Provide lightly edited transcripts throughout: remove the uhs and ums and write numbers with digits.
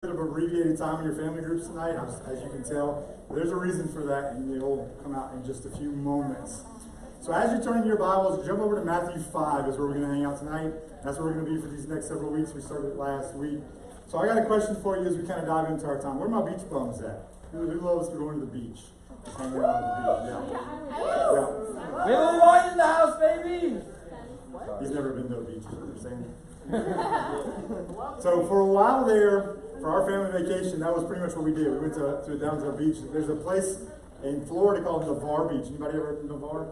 Bit of abbreviated time in your family groups tonight, as you can tell. There's a reason for that, and it'll come out in just a few moments. So as you turn in your Bibles, jump over to Matthew 5 is where we're going to hang out tonight. That's where we're going to be for these next several weeks. We started last week. So I got a question for you as we kind of dive into our time. Where are my beach bums at? Who loves going to the beach? Just hanging out on the beach. Yeah. We have a wine in the house, baby! He's never been to a beach, is what you're saying. So for a while there, for our family vacation, that was pretty much what we did. We went down to a beach. There's a place in Florida called Navarre Beach. Anybody ever heard of Navarre?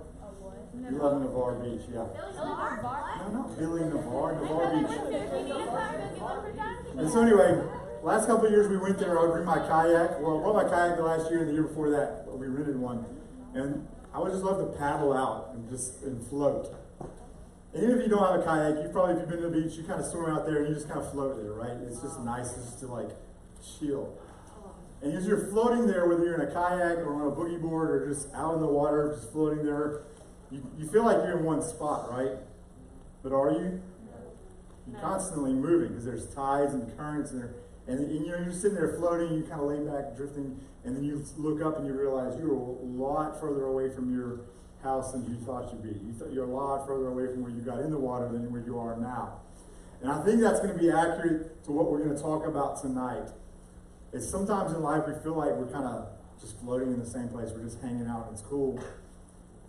You love Navarre Beach, yeah. No, Billy Navarre Beach. And so anyway, last couple of years we went there. I would bring my kayak. Well, I brought my kayak the last year and the year before that. We rented one. And I would just love to paddle out and float. And even if you don't have a kayak, if you've been to the beach, you kind of swim out there and you just kind of float there, right? It's just nice just to like chill. And as you're floating there, whether you're in a kayak or on a boogie board or just out in the water, just floating there, you feel like you're in one spot, right? But are you? You're constantly moving because there's tides and currents and you're sitting there floating, you kind of lay back, drifting, and then you look up and you realize you're a lot further away from your house than you thought you'd be. You're a lot further away from where you got in the water than where you are now. And I think that's going to be accurate to what we're going to talk about tonight. Is sometimes in life we feel like we're kind of just floating in the same place. We're just hanging out and it's cool.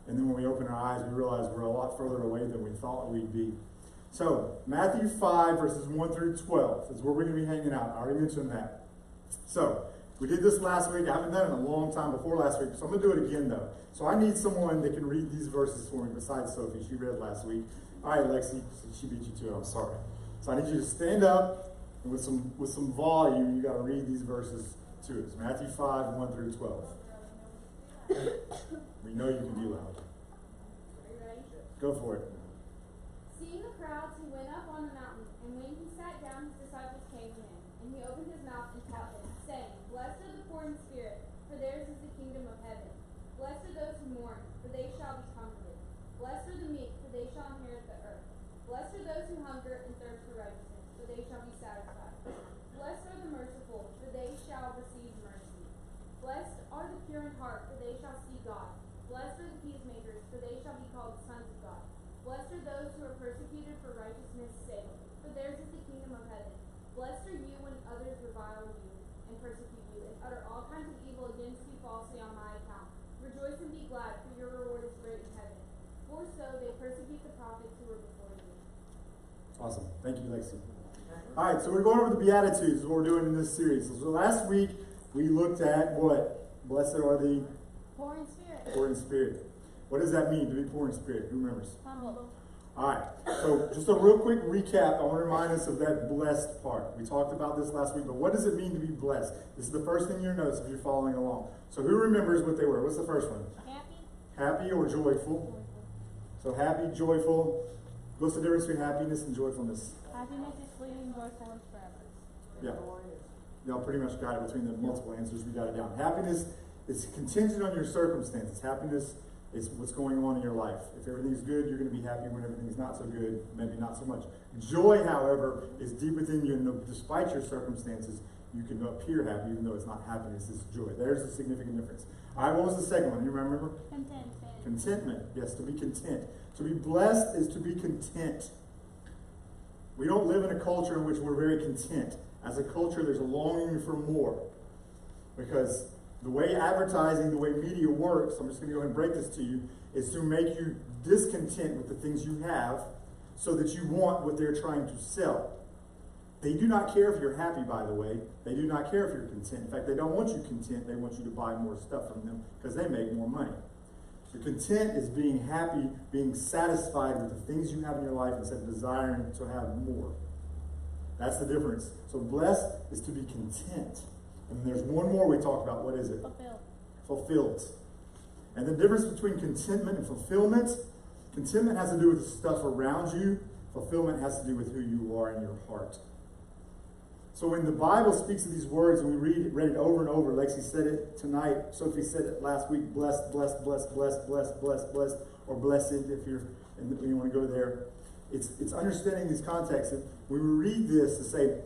And then when we open our eyes, we realize we're a lot further away than we thought we'd be. So, Matthew 5, verses 1 through 12 is where we're going to be hanging out. I already mentioned that. So, we did this last week. I haven't done it in a long time before last week, so I'm going to do it again, though. So I need someone that can read these verses for me besides Sophie. She read last week. All right, Lexi, she beat you to it. I'm sorry. So I need you to stand up, and with some volume, you got to read these verses to us. Matthew 5, 1 through 12. We know you can be loud. Are you ready? Go for it. Seeing the crowds, he went up on the mountain, and when he sat down, his disciples came to him, and he opened his mouth and taught them, saying, Blessed are the poor in spirit, for theirs is the kingdom of heaven. Blessed are those who mourn, for they shall be comforted. Blessed are the meek, for they shall inherit the earth. Blessed are those who hunger and thirst for righteousness, for they shall be satisfied. Blessed are the merciful, for they shall receive mercy. Blessed are the pure in heart, for they shall see God. Blessed are the peacemakers, for they shall be called sons of God. Blessed are those who are persecuted for righteousness' sake, for theirs is the kingdom of heaven. Blessed are you when others revile you and persecute you, and utter all kinds of evil against you falsely on my account. Rejoice and be glad, for your reward is great in heaven. For so they persecute the prophets who were before you. Awesome. Thank you, Lexi. All right, so we're going over the beatitudes, is what we're doing in this series. So last week, we looked at what? Blessed are the Poor in spirit. poor in spirit. What does that mean to be poor in spirit? Who remembers? Humble. All right, so just a real quick recap. I want to remind us of that blessed part. We talked about this last week, but what does it mean to be blessed? This is the first thing in your notes if you're following along. So who remembers what they were? What's the first one? Happy. Happy or joyful? So happy, joyful. What's the difference between happiness and joyfulness? Happiness is fleeting, joyful is forever. Yeah. Y'all pretty much got it between the multiple answers. We got it down. Happiness is contingent on your circumstances. Happiness is what's going on in your life. If everything's good, you're going to be happy. When everything's not so good, maybe not so much. Joy, however, is deep within you, and despite your circumstances, you can appear happy, even though it's not happiness, it's joy. There's a significant difference. All right, what was the second one? You remember? Contentment. Contentment. Yes, to be content. To be blessed is to be content. We don't live in a culture in which we're very content. As a culture, there's a longing for more. Because the way advertising, the way media works, I'm just going to go ahead and break this to you, is to make you discontent with the things you have so that you want what they're trying to sell. They do not care if you're happy, by the way. They do not care if you're content. In fact, they don't want you content. They want you to buy more stuff from them because they make more money. So content is being happy, being satisfied with the things you have in your life instead of desiring to have more. That's the difference. So blessed is to be content. And there's one more we talked about. What is it? Fulfilled. Fulfilled. And the difference between contentment and fulfillment, contentment has to do with the stuff around you. Fulfillment has to do with who you are in your heart. So when the Bible speaks of these words, and we read it over and over, Lexi said it tonight, Sophie said it last week, blessed, blessed, blessed, blessed, blessed, blessed, blessed, or blessed if you want to go there. It's understanding these contexts. When we read this to say,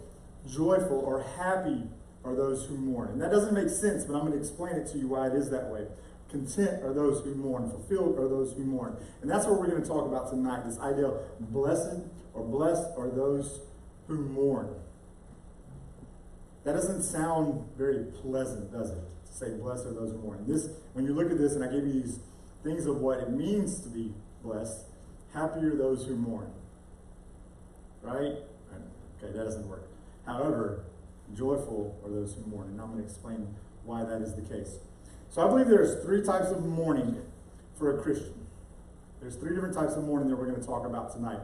joyful or happy are those who mourn. And that doesn't make sense, but I'm going to explain it to you why it is that way. Content are those who mourn. Fulfilled are those who mourn. And that's what we're going to talk about tonight, this idea of blessed are those who mourn. That doesn't sound very pleasant, does it? To say blessed are those who mourn. When you look at this, and I gave you these things of what it means to be blessed, happy are those who mourn. Right? Okay, that doesn't work. However, joyful are those who mourn. And I'm going to explain why that is the case. So I believe there's 3 types of mourning for a Christian. There's 3 different types of mourning that we're going to talk about tonight.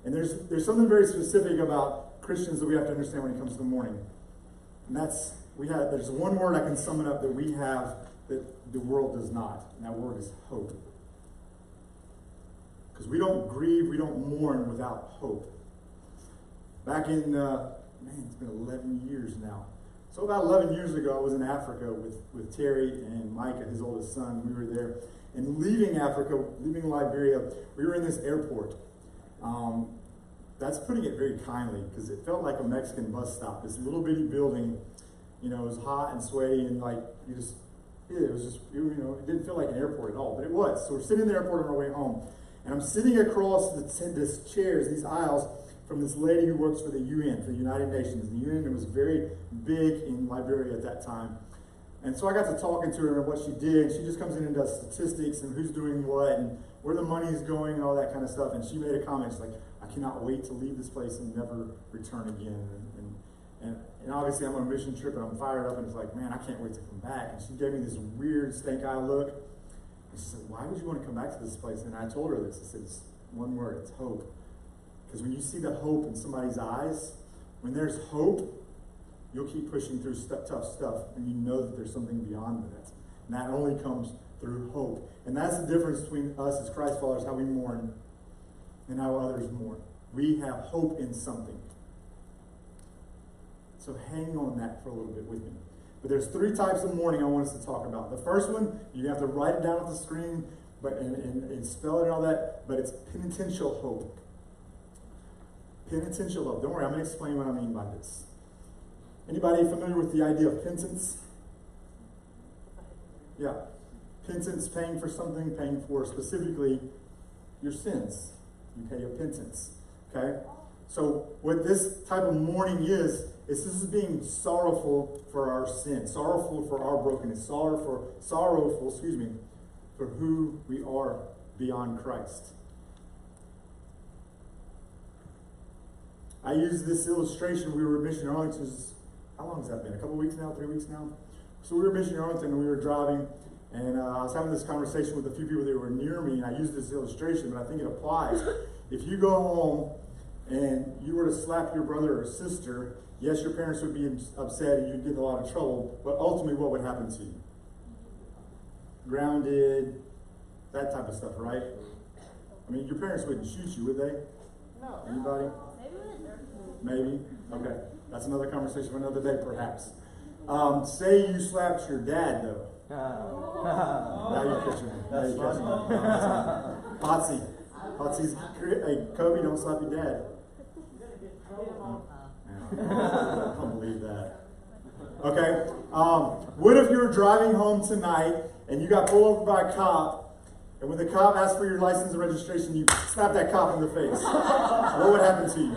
And there's something very specific about Christians that we have to understand when it comes to mourning. And there's one word I can sum it up that we have that the world does not. And that word is hope. Because we don't grieve, we don't mourn without hope. Back in, it's been 11 years now. So about 11 years ago, I was in Africa with Terry and Micah, his oldest son. We were there. And leaving Africa, leaving Liberia, we were in this airport. That's putting it very kindly, because it felt like a Mexican bus stop. This little bitty building, it was hot and sweaty, and it didn't feel like an airport at all, but it was. So we're sitting in the airport on our way home, and I'm sitting across these chairs, these aisles, from this lady who works for the UN, for the United Nations. The UN was very big in Liberia at that time. And so I got to talking to her and what she did. She just comes in and does statistics and who's doing what and where the money is going and all that kind of stuff. And she made a comment. She's like, I cannot wait to leave this place and never return again. And obviously I'm on a mission trip and I'm fired up and it's like, man, I can't wait to come back. And she gave me this weird stank eye look. And she said, why would you want to come back to this place? And I told her this. I said, it's one word, it's hope. Because when you see the hope in somebody's eyes, when there's hope, you'll keep pushing through tough stuff, and you know that there's something beyond that. And that only comes through hope. And that's the difference between us as Christ followers, how we mourn, and how others mourn. We have hope in something. So hang on that for a little bit with me. But there's 3 types of mourning I want us to talk about. The first one, you have to write it down on the screen and spell it and all that, but it's penitential hope. Penitential hope. Don't worry, I'm going to explain what I mean by this. Anybody familiar with the idea of penance? Yeah. Penance, paying for something, paying for specifically your sins. You pay your penance. Okay? So what this type of mourning is this is being sorrowful for our sin, sorrowful for our brokenness, sorrowful, for who we are beyond Christ. I used this illustration. We were at Mission Arlington. How long has that been? A couple weeks now? 3 weeks now? So we were at Mission Arlington and we were driving, and I was having this conversation with a few people that were near me, and I used this illustration, but I think it applies. If you go home and you were to slap your brother or sister, yes, your parents would be upset and you'd get in a lot of trouble, but ultimately what would happen to you? Grounded, that type of stuff, right? I mean, your parents wouldn't shoot you, would they? No. Anybody? Maybe? Okay. That's another conversation for another day, perhaps. Say you slapped your dad, though. Now you're catching me. Now you're catching me. Potsy's, hey, Kobe, don't slap your dad. I don't believe that. Okay. What if you were driving home tonight and you got pulled over by a cop, and when the cop asked for your license and registration, you slapped that cop in the face? What would happen to you?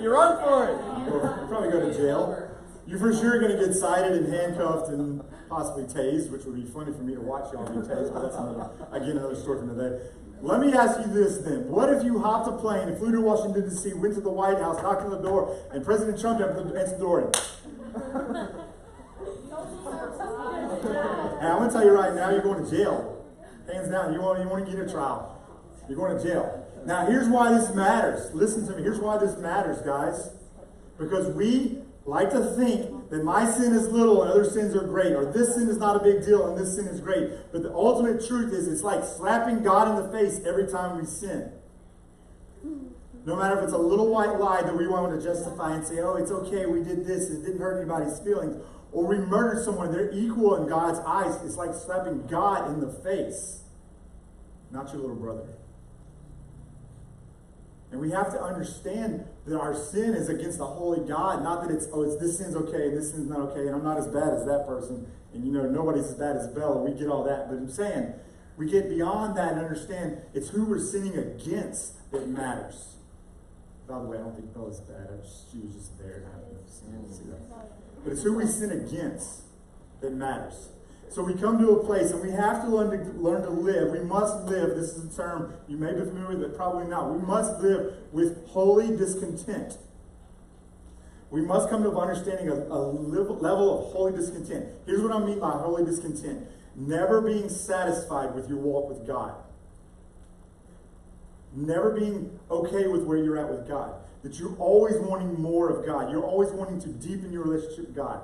You run for it. You'll probably go to jail. You're for sure going to get cited and handcuffed and possibly tased, which would be funny for me to watch y'all be tased, but that's another story for another day. Let me ask you this then. What if you hopped a plane and flew to Washington, D.C., went to the White House, knocked on the door, and President Trump answered the door? And hey, I'm going to tell you right now, you're going to jail. Hands down, you want to get a trial. You're going to jail. Now, here's why this matters. Listen to me. Here's why this matters, guys. Because we like to think that my sin is little and other sins are great, or this sin is not a big deal and this sin is great. But the ultimate truth is it's like slapping God in the face every time we sin. No matter if it's a little white lie that we want to justify and say, oh, it's okay, we did this, it didn't hurt anybody's feelings, or we murdered someone, they're equal in God's eyes. It's like slapping God in the face, not your little brother. And we have to understand that our sin is against the holy God. Not that it's this sin's okay and this sin's not okay, and I'm not as bad as that person, and nobody's as bad as Bella. We get all that, but I'm saying we get beyond that and understand it's who we're sinning against that matters. By the way, I don't think Bella's bad. She was just there and I haven't sin. See that? But it's who we sin against that matters. So we come to a place and we have to learn to live. We must live. This is a term you may be familiar with, but probably not. We must live with holy discontent. We must come to an understanding of a level of holy discontent. Here's what I mean by holy discontent. Never being satisfied with your walk with God. Never being okay with where you're at with God. That you're always wanting more of God. You're always wanting to deepen your relationship with God.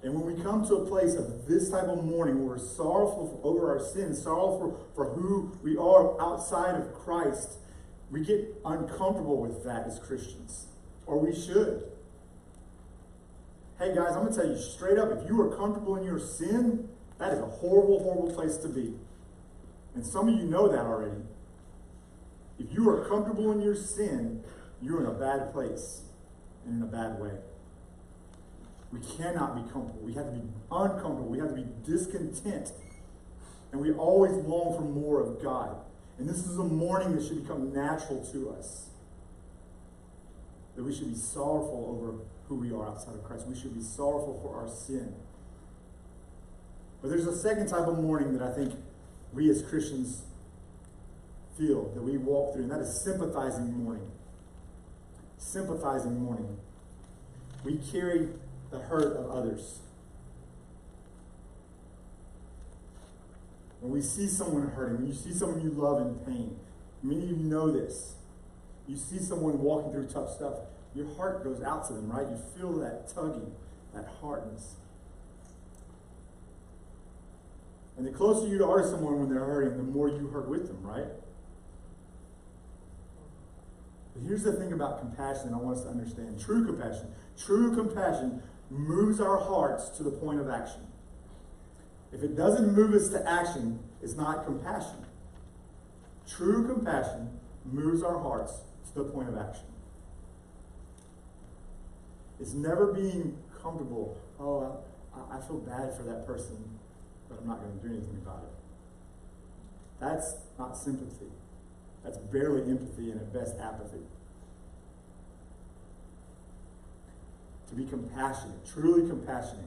And when we come to a place of this type of mourning, where we're sorrowful over our sins, sorrowful for who we are outside of Christ, we get uncomfortable with that as Christians. Or we should. Hey guys, I'm going to tell you straight up, if you are comfortable in your sin, that is a horrible, horrible place to be. And some of you know that already. If you are comfortable in your sin, you're in a bad place and in a bad way. We cannot be comfortable. We have to be uncomfortable. We have to be discontent. And we always long for more of God. And this is a mourning that should become natural to us. That we should be sorrowful over who we are outside of Christ. We should be sorrowful for our sin. But there's a second type of mourning that I think we as Christians feel, that we walk through, and that is sympathizing mourning. Sympathizing mourning. We carry the hurt of others. When we see someone hurting, when you see someone you love in pain, many of you know this. You see someone walking through tough stuff, your heart goes out to them, right? You feel that tugging, that hardness. And the closer you are to someone when they're hurting, the more you hurt with them, right? But here's the thing about compassion I want us to understand. True compassion moves our hearts to the point of action. If it doesn't move us to action, it's not compassion. True compassion moves our hearts to the point of action. It's never being comfortable. Oh, I feel bad for that person, but I'm not going to do anything about it. That's not sympathy. That's barely empathy and at best apathy. To be compassionate, truly compassionate,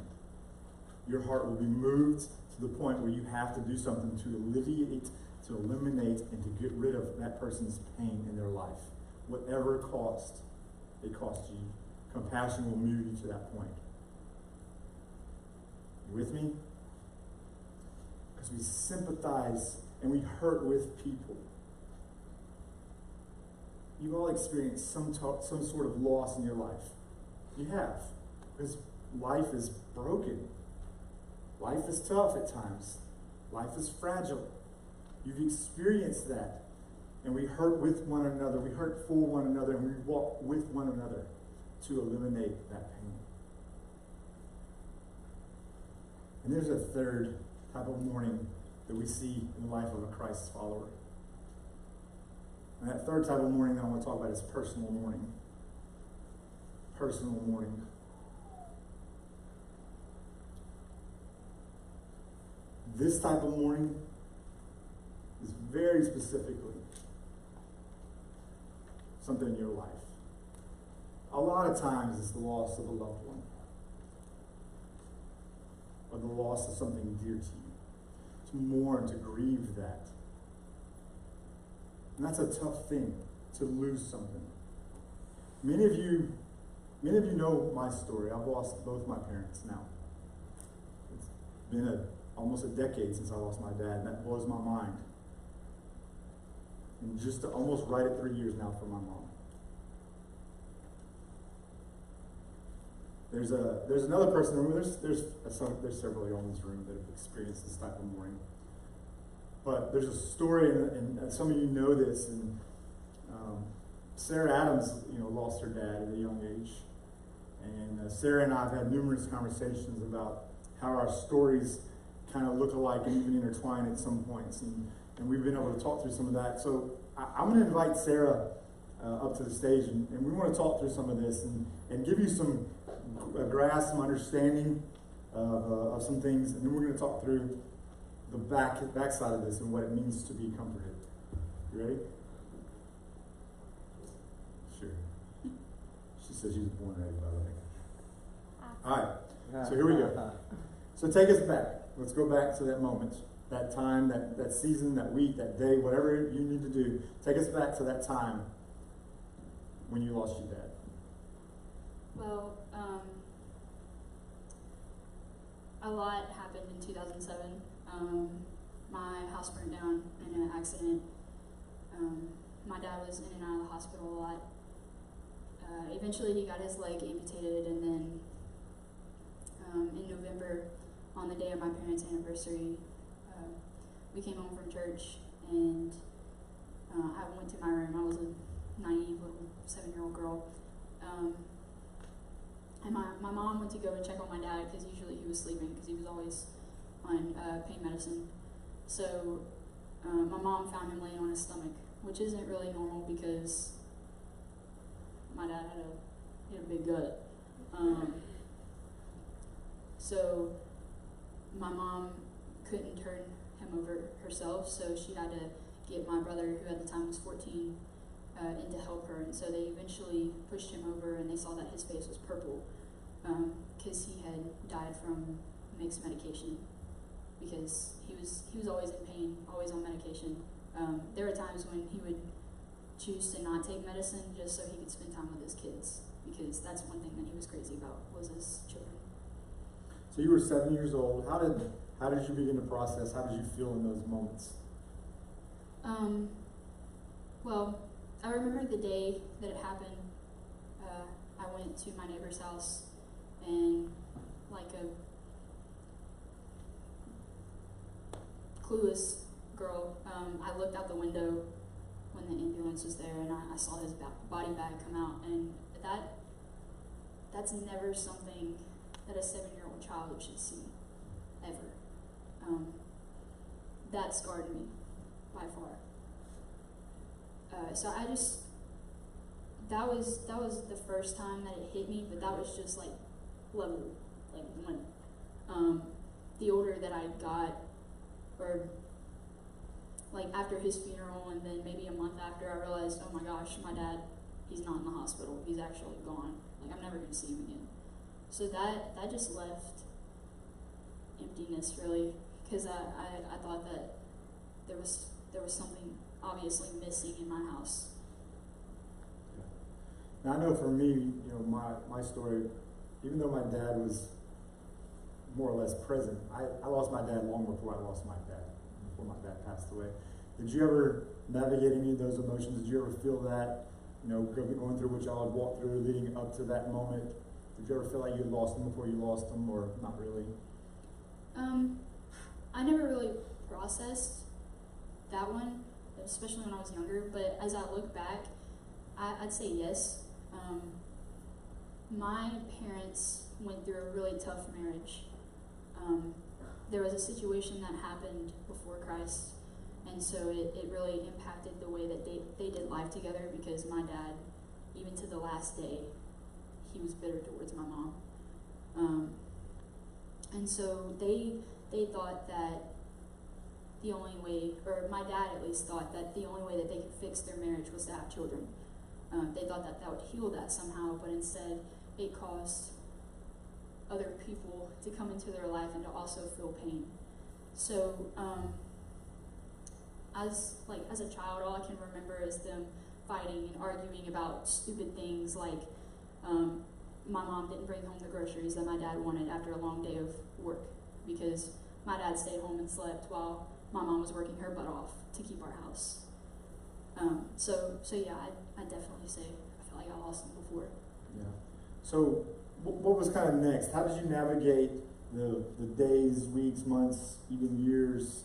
your heart will be moved to the point where you have to do something to alleviate, to eliminate, and to get rid of that person's pain in their life. Whatever it cost you. Compassion will move you to that point. You with me? Because we sympathize and we hurt with people. You've all experienced some sort of loss in your life. You have. Because life is broken. Life is tough at times. Life is fragile. You've experienced that. And we hurt with one another. We hurt for one another. And we walk with one another to eliminate that pain. And there's a third type of mourning that we see in the life of a Christ follower. And that third type of mourning that I want to talk about is personal mourning. Personal mourning. This type of mourning is very specifically something in your life. A lot of times it's the loss of a loved one, or the loss of something dear to you. To mourn, to grieve that. And that's a tough thing, to lose something. Many of you know my story. I've lost both my parents now. It's been almost a decade since I lost my dad, and that blows my mind. And just almost right at 3 years now for my mom. There's another person in the room. There's several of you in this room that have experienced this type of mourning. But there's a story, and some of you know this. And Sarah Adams, lost her dad at a young age. And Sarah and I have had numerous conversations about how our stories kind of look alike and even intertwine at some points. And we've been able to talk through some of that. So I'm going to invite Sarah up to the stage, and we want to talk through some of this and give you some grasp, some understanding of some things, and then we're going to talk through the backside of this and what it means to be comforted. You ready? Sure. She says she was born ready, by the way. All right. So here we go. So take us back. Let's go back to that moment, that time, that season, that week, that day, whatever you need to do. Take us back to that time when you lost your dad. Well, a lot happened in 2007. My house burned down in an accident. My dad was in and out of the hospital a lot. Eventually he got his leg amputated, and then in November, on the day of my parents' anniversary, we came home from church, and I went to my room. I was a naive little 7-year-old girl. And my mom went to go and check on my dad because usually he was sleeping because he was always on pain medicine. So my mom found him laying on his stomach, which isn't really normal because my dad had a big gut. So my mom couldn't turn him over herself, so she had to get my brother, who at the time was 14, in to help her. And so they eventually pushed him over, and they saw that his face was purple because he had died from mixed medication, because he was always in pain, always on medication. There were times when he would choose to not take medicine just so he could spend time with his kids, because that's one thing that he was crazy about, was his children. So you were 7 years old. How did you begin to process? How did you feel in those moments? Well, I remember the day that it happened. I went to my neighbor's house, and like a clueless girl, I looked out the window when the ambulance was there, and I saw his body bag come out, and that's never something that a 7-year-old child should see, ever. That scarred me, by far. So that was the first time that it hit me, but that was just like level, like one. The older that I got, or like after his funeral, and then maybe a month after, I realized, oh my gosh, my dad, he's not in the hospital, he's actually gone. Like, I'm never gonna see him again. So that just left emptiness, really, because I thought that there was something obviously missing in my house. Now I know for me, my story, even though my dad was more or less present, I lost my dad long before I lost my dad, before my dad passed away. Did you ever navigate any of those emotions? Did you ever feel that, going through what y'all had walked through leading up to that moment? Did you ever feel like you had lost him before you lost him, or not really? I never really processed that one, especially when I was younger, but as I look back, I'd say yes. My parents went through a really tough marriage. There was a situation that happened before Christ, and so it really impacted the way that they did life together, because my dad, even to the last day, he was bitter towards my mom. And so they thought that the only way, or my dad at least thought that the only way that they could fix their marriage was to have children. They thought that would heal that somehow, but instead it caused other people to come into their life and to also feel pain. So as a child, all I can remember is them fighting and arguing about stupid things like my mom didn't bring home the groceries that my dad wanted after a long day of work, because my dad stayed home and slept while my mom was working her butt off to keep our house. So yeah, I definitely say I feel like I lost him before. Yeah. So what was kind of next? How did you navigate the days, weeks, months, even years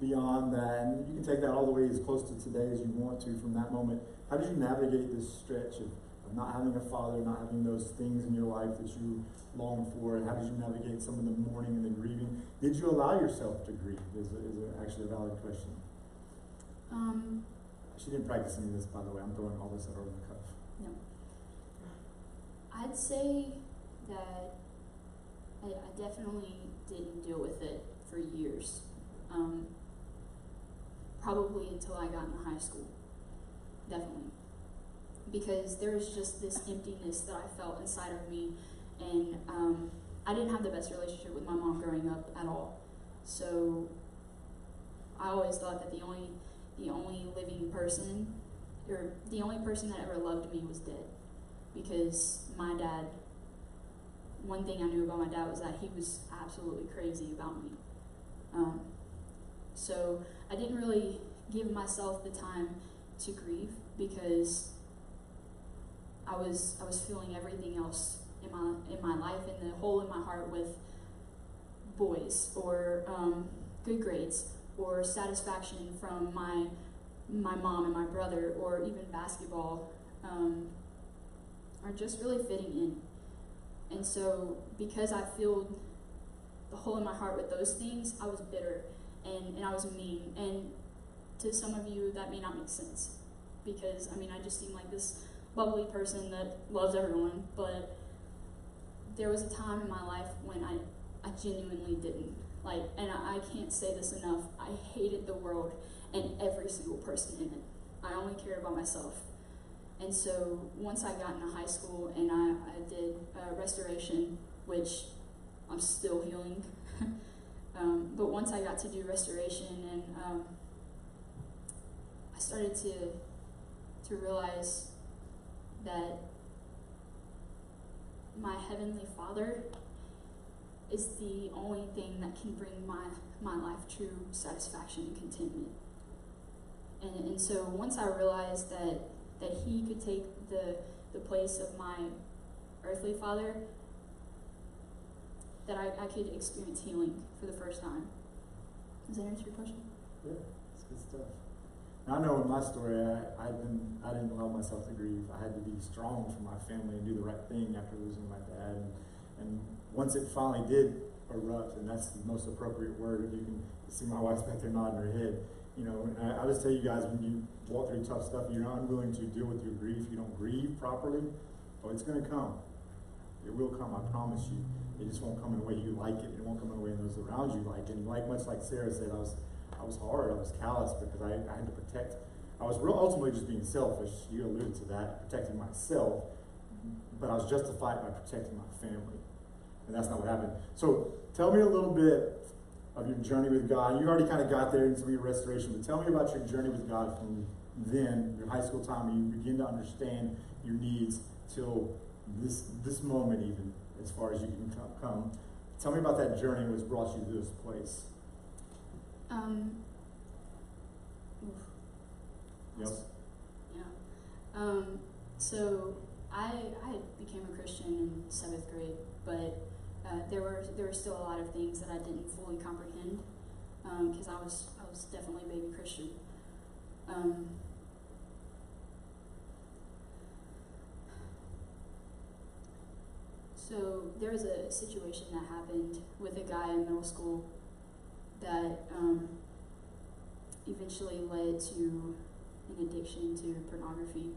beyond that? And you can take that all the way as close to today as you want to from that moment. How did you navigate this stretch of not having a father, not having those things in your life that you long for, and how did you navigate some of the mourning and the grieving? Did you allow yourself to grieve? Is actually a valid question. She didn't practice any of this, by the way. I'm throwing all this at her in the cuff. No. I'd say that I definitely didn't deal with it for years. Probably until I got into high school. Definitely. Because there was just this emptiness that I felt inside of me, and I didn't have the best relationship with my mom growing up at all. So I always thought that the only living person, or the only person that ever loved me was dead. Because my dad, one thing I knew about my dad was that he was absolutely crazy about me. So I didn't really give myself the time to grieve, because I was feeling everything else in my life, and the hole in my heart with boys, or good grades, or satisfaction from my mom and my brother, or even basketball, are just really fitting in. And so because I filled the hole in my heart with those things, I was bitter, and I was mean. And to some of you, that may not make sense, because I just seem like this bubbly person that loves everyone, but there was a time in my life when I genuinely didn't. And I can't say this enough, I hated the world and every single person in it. I only cared about myself. And so once I got into high school and I did restoration, which I'm still healing, but once I got to do restoration, and I started to realize that my Heavenly Father is the only thing that can bring my life true satisfaction and contentment. And so once I realized that He could take the place of my earthly father, that I could experience healing for the first time. Does that answer your question? Yeah, it's good stuff. Now, I know in my story, I didn't allow myself to grieve. I had to be strong for my family and do the right thing after losing my dad. And once it finally did erupt, and that's the most appropriate word, if you can see my wife's back there nodding her head, and I just tell you guys, when you walk through tough stuff, you're not unwilling to deal with your grief, you don't grieve properly, it's going to come. It will come, I promise you. It just won't come in the way you like it. It won't come in the way those around you like it. And much like Sarah said, I was hard, I was callous, because I had to protect. I was ultimately just being selfish. You alluded to that, protecting myself, but I was justified by protecting my family. And that's not what happened. So tell me a little bit of your journey with God. You already kind of got there in some of your restoration, but tell me about your journey with God from then, your high school time, when you begin to understand your needs, till this moment even, as far as you can come. Tell me about that journey which brought you to this place. Yep. Yeah. So I became a Christian in 7th grade, but there were still a lot of things that I didn't fully comprehend, because I was definitely a baby Christian. So there was a situation that happened with a guy in middle school that eventually led to an addiction to pornography,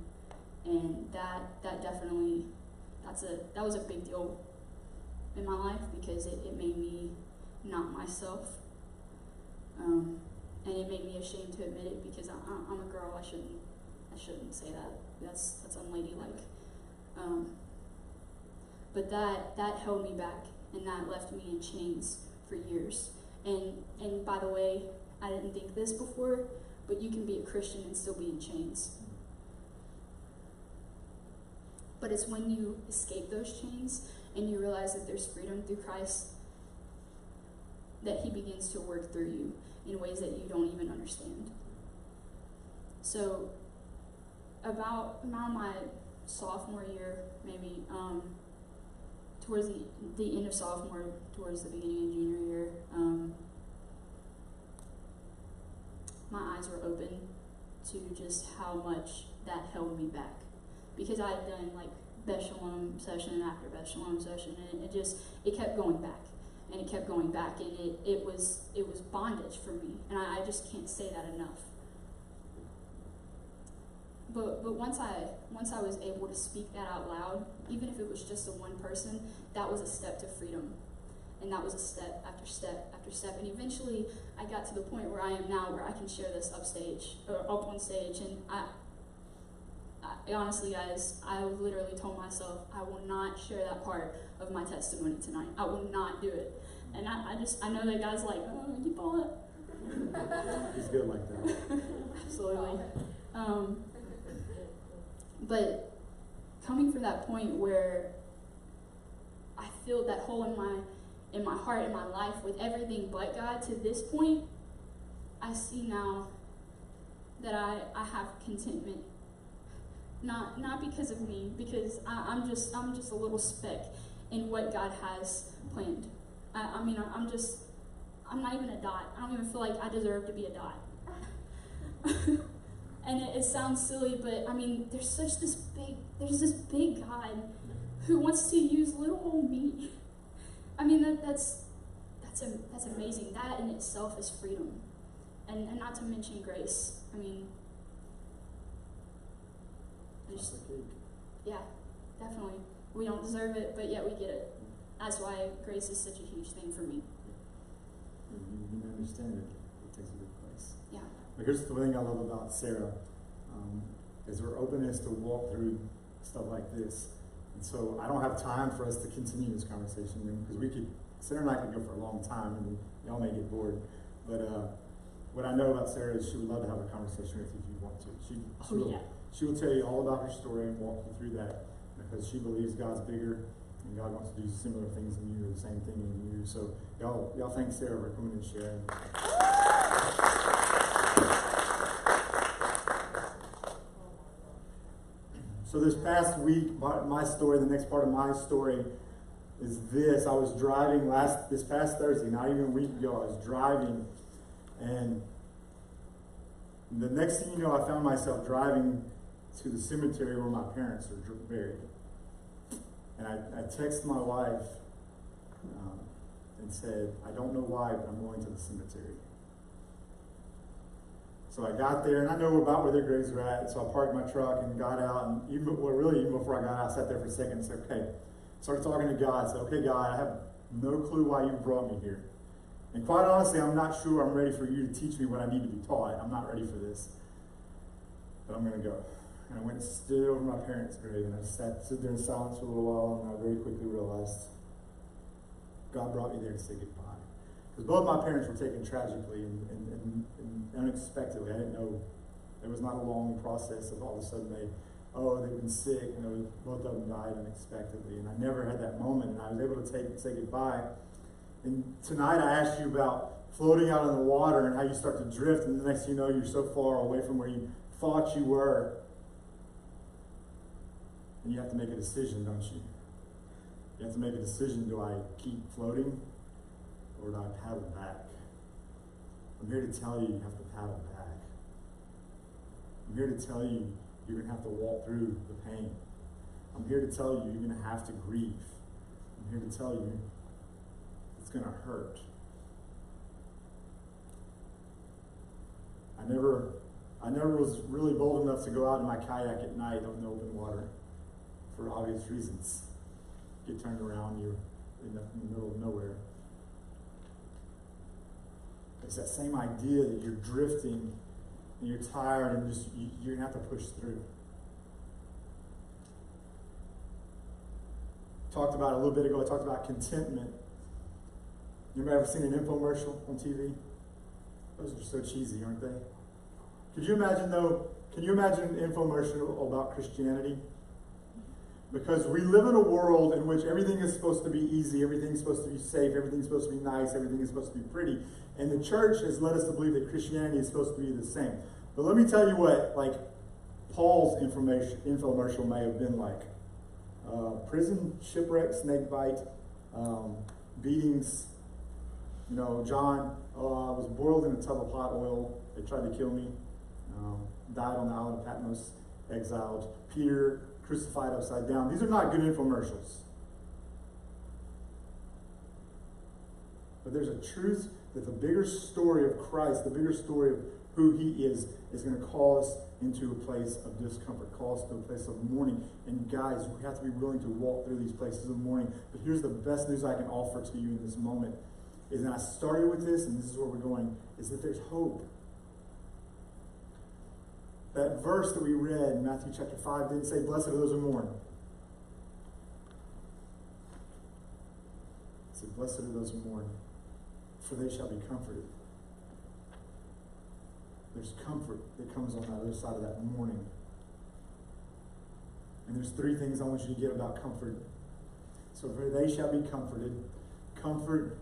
and that definitely that was a big deal in my life, because it made me not myself, and it made me ashamed to admit it, because I'm a girl. I shouldn't say that. That's unladylike. But that held me back, and that left me in chains for years. And by the way, I didn't think this before, but you can be a Christian and still be in chains. But it's when you escape those chains and you realize that there's freedom through Christ, that He begins to work through you in ways that you don't even understand. So about my sophomore year, maybe, towards the end of sophomore, towards the beginning of junior year, my eyes were open to just how much that held me back. Because I had done Beth Shalom session after Beth Shalom session, and it kept going back, and it kept going back, and it was bondage for me, and I just can't say that enough. But once I was able to speak that out loud, even if it was just to one person, that was a step to freedom. And that was a step after step after step. And eventually I got to the point where I am now, where I can share this up on stage. And I honestly, guys, I literally told myself I will not share that part of my testimony tonight. I will not do it. And I know that God's like, oh, you bought it. He's good like that. Absolutely. But coming from that point where I feel that hole in my heart, in my life, with everything but God, to this point, I see now that I have contentment. Not because of me, because I'm just a little speck in what God has planned. I'm not even a dot. I don't even feel like I deserve to be a dot. And it sounds silly, but I mean, there's this big God who wants to use little old me. I mean, that's amazing. That in itself is freedom, and not to mention grace. I mean, yeah, definitely. We don't deserve it, but yet we get it. That's why grace is such a huge thing for me. You understand it. It takes a big place. Yeah. But here's the thing I love about Sarah, is her openness to walk through stuff like this. And so I don't have time for us to continue this conversation, because Sarah and I could go for a long time, and y'all may get bored. But what I know about Sarah is she would love to have a conversation with you if you want to. She will tell you all about her story and walk you through that, because she believes God's bigger and God wants to do similar things in you, or the same thing in you. So y'all thank Sarah for coming and sharing. So this past week, my story, the next part of my story is this. I was driving this past Thursday, not even a week ago, I was driving, and the next thing you know, I found myself driving to the cemetery where my parents are buried. And I texted my wife and said, I don't know why, but I'm going to the cemetery. So I got there, and I know about where their graves were at, so I parked my truck and got out, and even before I got out, I sat there for a second and said, okay. Started talking to God, said, okay, God, I have no clue why you brought me here. And quite honestly, I'm not sure I'm ready for you to teach me what I need to be taught. I'm not ready for this. But I'm going to go. And I went and stood over my parents' grave, and I stood there in silence for a little while, and I very quickly realized God brought me there to say goodbye. Because both my parents were taken tragically and unexpectedly. I didn't know. It was not a long process of all of a sudden they've been sick, and both of them died unexpectedly. And I never had that moment, and I was able to say goodbye. And tonight I asked you about floating out on the water and how you start to drift, and the next thing you know, you're so far away from where you thought you were. And you have to make a decision, don't you? You have to make a decision. Do I keep floating, or do I paddle back? I'm here to tell you, you have to paddle back. I'm here to tell you, you're going to have to walk through the pain. I'm here to tell you, you're going to have to grieve. I'm here to tell you, it's going to hurt. I never was really bold enough to go out in my kayak at night on the open water, for obvious reasons. Get turned around, you're in the middle of nowhere. It's that same idea that you're drifting and you're tired, and you're going to have to push through. Talked about a little bit ago, I talked about contentment. You ever seen an infomercial on TV? Those are so cheesy, aren't they? Can you imagine an infomercial about Christianity? Because we live in a world in which everything is supposed to be easy, everything's supposed to be safe, everything's supposed to be nice, everything is supposed to be pretty. And the church has led us to believe that Christianity is supposed to be the same. But let me tell you what, Paul's infomercial may have been like. Prison, shipwreck, snake bite, beatings. John, I was boiled in a tub of hot oil. They tried to kill me. Died on the island of Patmos, exiled. Peter, crucified upside down. These are not good infomercials. But there's a truth that the bigger story of Christ, the bigger story of who he is going to call us into a place of discomfort, call us to a place of mourning. And guys, we have to be willing to walk through these places of mourning. But here's the best news I can offer to you in this moment, is that I started with this, and this is where we're going, is that there's hope. That verse that we read in Matthew chapter 5 didn't say, blessed are those who mourn. It said, blessed are those who mourn, for they shall be comforted. There's comfort that comes on the other side of that mourning. And there's three things I want you to get about comfort. So for they shall be comforted. Comfort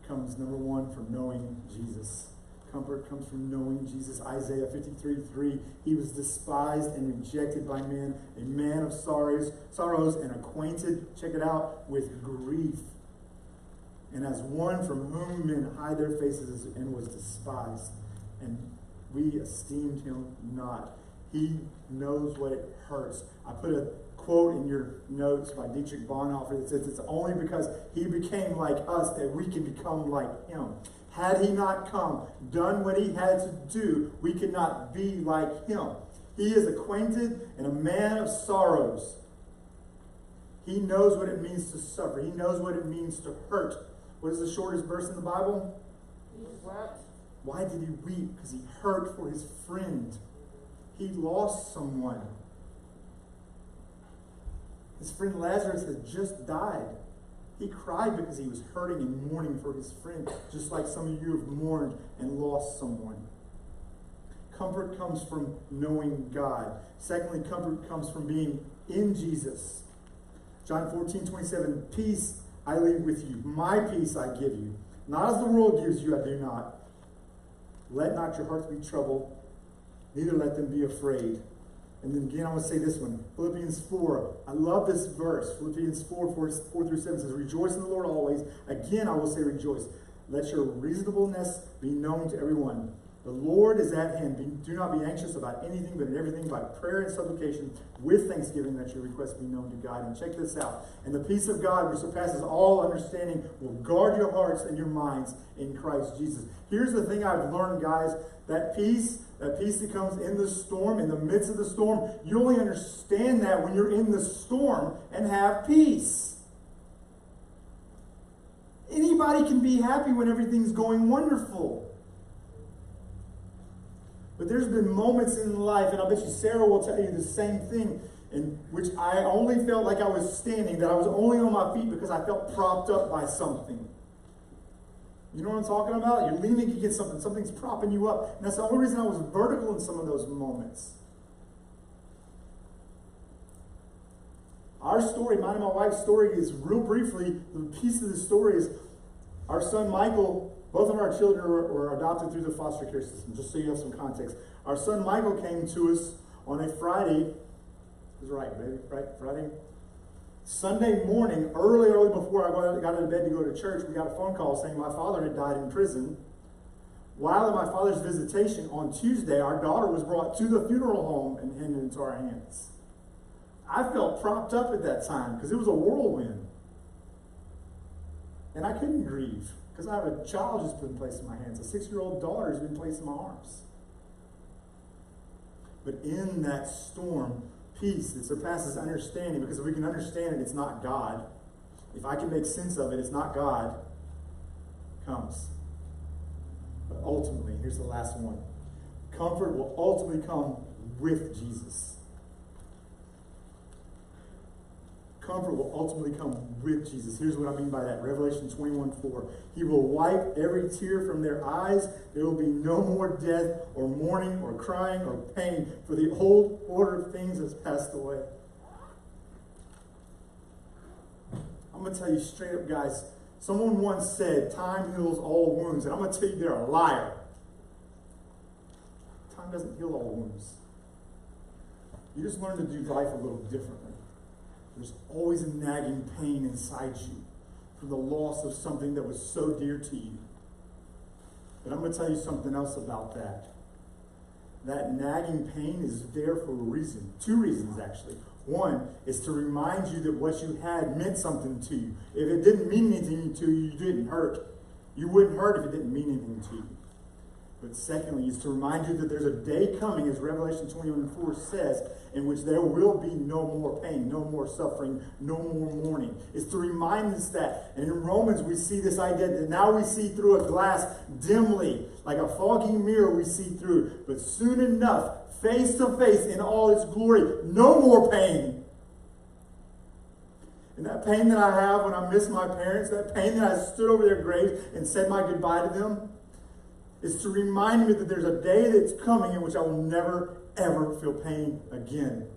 comes, number one, from knowing Jesus. Comfort comes from knowing Jesus. Isaiah 53:3, he was despised and rejected by men, a man of sorrows and acquainted, check it out, with grief. And as one from whom men hide their faces, and was despised. And we esteemed him not. He knows what it hurts. I put a quote in your notes by Dietrich Bonhoeffer that says, it's only because he became like us that we can become like him. Had he not come, done what he had to do, we could not be like him. He is acquainted and a man of sorrows. He knows what it means to suffer. He knows what it means to hurt. What is the shortest verse in the Bible? He wept. Why did he weep? Because he hurt for his friend. He lost someone. His friend Lazarus had just died. He cried because he was hurting and mourning for his friend, just like some of you have mourned and lost someone. Comfort comes from knowing God. Secondly, comfort comes from being in Jesus. John 14:27, peace I leave with you. My peace I give you. Not as the world gives you, I do not. Let not your hearts be troubled, neither let them be afraid. And then again, I want to say this one. Philippians 4. I love this verse. Philippians 4:4-7 says, rejoice in the Lord always. Again, I will say rejoice. Let your reasonableness be known to everyone. The Lord is at hand. Do not be anxious about anything, but in everything by prayer and supplication with thanksgiving let your requests be known to God. And check this out. And the peace of God, which surpasses all understanding, will guard your hearts and your minds in Christ Jesus. Here's the thing I've learned, guys. That peace that comes in the storm, in the midst of the storm, you only understand that when you're in the storm and have peace. Anybody can be happy when everything's going wonderful. But there's been moments in life, and I bet you Sarah will tell you the same thing, in which I only felt like I was standing, that I was only on my feet because I felt propped up by something. You know what I'm talking about? You're leaning against something. Something's propping you up. And that's the only reason I was vertical in some of those moments. Our story, mine and my wife's story, is real briefly, the piece of the story is our son Michael, both of our children were adopted through the foster care system, just so you have some context. Our son Michael came to us on a Friday. It was right, baby, right? Friday? Sunday morning, early before I got out of bed to go to church, we got a phone call saying my father had died in prison. While in my father's visitation on Tuesday, our daughter was brought to the funeral home and handed into our hands. I felt propped up at that time because it was a whirlwind. And I couldn't grieve because I have a child who's been placed in my hands. A 6-year-old daughter has been placed in my arms. But in that storm, peace that surpasses understanding, because if we can understand it, it's not God. If I can make sense of it, it's not God, comes. But ultimately, here's the last one. Comfort will ultimately come with Jesus. Comfort will ultimately come with Jesus. Here's what I mean by that. Revelation 21:4. He will wipe every tear from their eyes. There will be no more death or mourning or crying or pain, for the old order of things has passed away. I'm going to tell you straight up, guys. Someone once said, time heals all wounds. And I'm going to tell you they're a liar. Time doesn't heal all wounds. You just learn to do life a little differently. There's always a nagging pain inside you from the loss of something that was so dear to you. But I'm going to tell you something else about that. That nagging pain is there for a reason. 2 reasons, actually. One is to remind you that what you had meant something to you. If it didn't mean anything to you, you didn't hurt. You wouldn't hurt if it didn't mean anything to you. But secondly, is to remind you that there's a day coming, as Revelation 21:4 says, in which there will be no more pain, no more suffering, no more mourning. It's to remind us that. And in Romans, we see this idea that now we see through a glass dimly, like a foggy mirror we see through. But soon enough, face to face in all its glory, no more pain. And that pain that I have when I miss my parents, that pain that I stood over their graves and said my goodbye to them, is to remind me that there's a day that's coming in which I will never, ever feel pain again.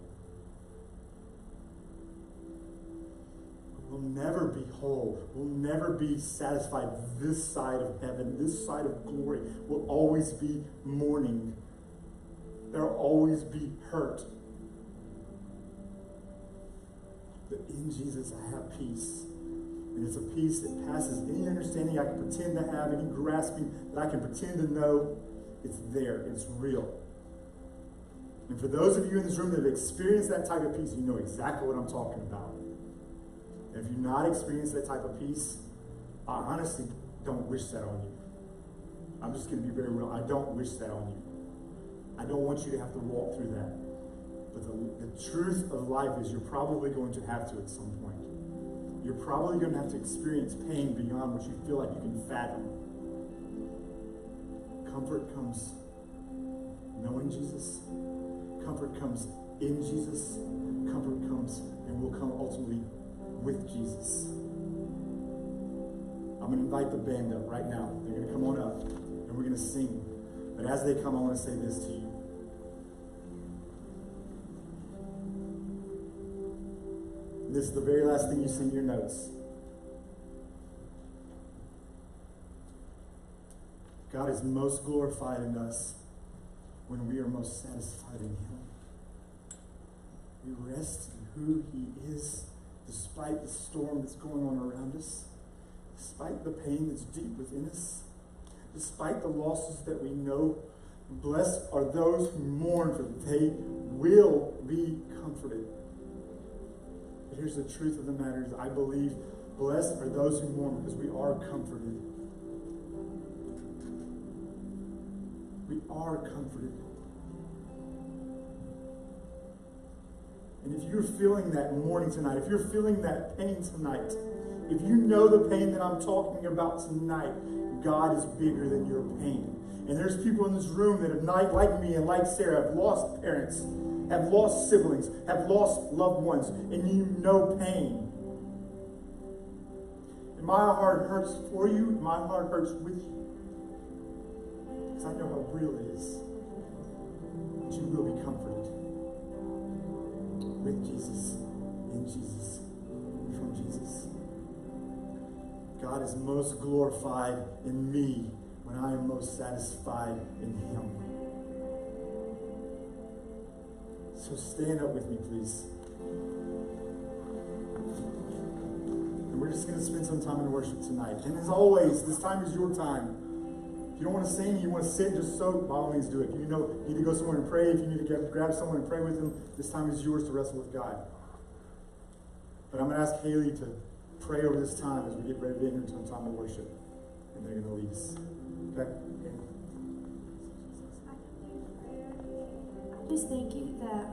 We'll never be whole. We'll never be satisfied this side of heaven, this side of glory. We'll always be mourning. There'll always be hurt. But in Jesus, I have peace. And it's a peace that passes any understanding I can pretend to have, any grasping that I can pretend to know. It's there. It's real. And for those of you in this room that have experienced that type of peace, you know exactly what I'm talking about. And if you've not experienced that type of peace, I honestly don't wish that on you. I'm just going to be very real. I don't wish that on you. I don't want you to have to walk through that. But the truth of life is you're probably going to have to at some point. You're probably going to have to experience pain beyond what you feel like you can fathom. Comfort comes knowing Jesus. Comfort comes in Jesus. Comfort comes and will come ultimately with Jesus. I'm going to invite the band up right now. They're going to come on up and we're going to sing. But as they come, I want to say this to you. This is the very last thing you see in your notes. God is most glorified in us when we are most satisfied in Him. We rest in who He is, despite the storm that's going on around us, despite the pain that's deep within us, despite the losses that we know. Blessed are those who mourn, for they will be comforted. But here's the truth of the matter is I believe blessed are those who mourn because we are comforted. We are comforted. And if you're feeling that mourning tonight, if you're feeling that pain tonight, if you know the pain that I'm talking about tonight, God is bigger than your pain. And there's people in this room that have not, like me and like Sarah, have lost parents, have lost siblings, have lost loved ones, and you know pain. And my heart hurts for you, my heart hurts with you. Because I know how real it is. But you will be comforted with Jesus, in Jesus, from Jesus. God is most glorified in me when I am most satisfied in Him. So stand up with me, please. And we're just going to spend some time in worship tonight. And as always, this time is your time. If you don't want to sing, you want to sit, just so, by all means do it. If you need to go somewhere and pray, if you need to grab someone and pray with them, this time is yours to wrestle with God. But I'm going to ask Haley to pray over this time as we get ready to enter into a time of worship. And they're going to lead us. Okay? I just thank you that